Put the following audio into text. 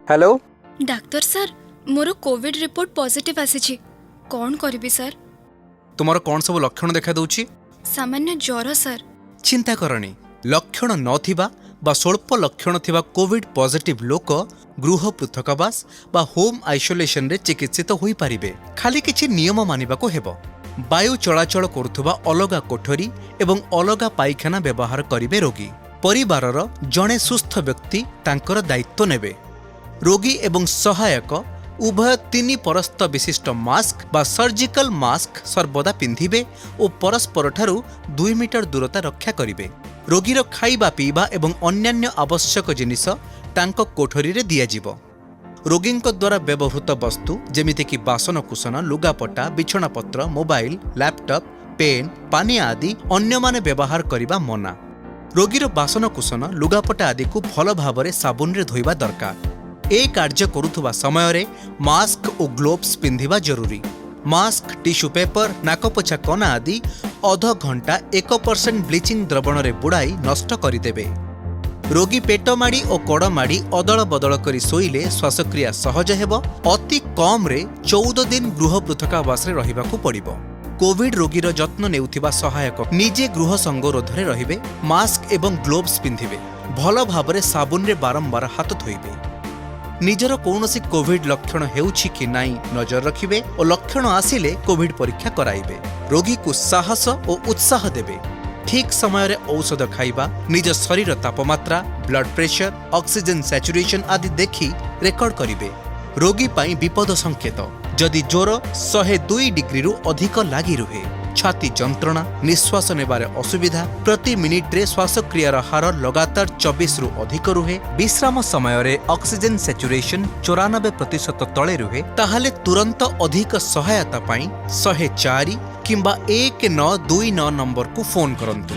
Hello doctor sir मोर Covid report positive आसी कौन करिबी sir? तुमर कौन सब लक्षण देखा दउची? सामान्य ज्वर सर। चिंता करनी लक्षण नथिबा बा स्वल्प लक्षण थिबा कोविड पॉजिटिव लोक गृह पृथकवास बा होम आइसोलेशन रे चिकित्सित होई पारिबे। खाली किछि नियम मानिबाको हेबो। वायु चलाचल करुथुबा अलगा कोठरी एवं अलगा पाइखाना व्यवहार करिवे रोगी। परिवारर जणे सुस्थ व्यक्ति तांकर दायित्व नेबे। रोगी एवं सहायक उभय 3 परस्त विशिष्ट मास्क बा सर्जिकल मास्क सर्वदा पिंधिबे और परस्पर ठारू 2 मीटर दूरता रक्षा करिवे। रोगीर खाइबा पीबा एवं अन्यान्य आवश्यक जिनिस तांको कोठरी रे दियाजिबो। रोगींक द्वारा व्यवहृत वस्तु जेमिति कि बासनकुसन लुगापटा बिछणापत्र मोबाइल लैपटॉप पेन पानी आदि अन्य माने व्यवहार करिबा मना। रोगीर बासनकुसन लुगापटा आदि को भल भावरे साबुन रे धोइबा दरकार। ए कार्य करुथुबा समय रे मास्क और ग्लोव्स पिंधिबा जरूरी। मास्क टिश्यू पेपर नाकपोछा कना आदि अध घंटा 1% ब्लीचिंग द्रवण रे बुड़ाई नष्ट करिदेबे। रोगी पेट माड़ी और कड़ माड़ी अदल बदल करी सोइले श्वासक्रिया सहज हेबो। अति कम रे 14 दिन गृह पृथकावास रे रहिबाकू पड़िबो। कोविड रोगीर जत्न नेउथिबा सहायक निजे गृह संगरोध रे रहिबे। मास्क एवं ग्लोव्स पिंधिबे। भल भावरे साबुन रे बारंबार हाथ धोइबे। निजर कौनसी कोविड लक्षण हेउछि कि नाई नजर रखिबे और लक्षण आसिले कोविड परीक्षा कराइबे। रोगी को साहस और उत्साह देबे। ठीक समय रे औषध खाइबा, निज शरीर तापमात्रा ब्लड प्रेशर ऑक्सीजन सैचुरेशन आदि देखि रेकर्ड करिबे। रोगी पाई विपद संकेत जदि ज्वर 102 डिग्री रु अधिक लागी रुहे, छाती जंत्रणा निश्वास नेबारे असुविधा प्रति मिनिट रे श्वासक्रियार हार लगातार 24 रु अधिक रुहे, विश्राम समय रे ऑक्सीजन सैचुरेशन 94% तले रुहे, ताहाले तुरंत अधिक सहायता पाई 104 किंबा 1929 नंबर को फोन करंतु।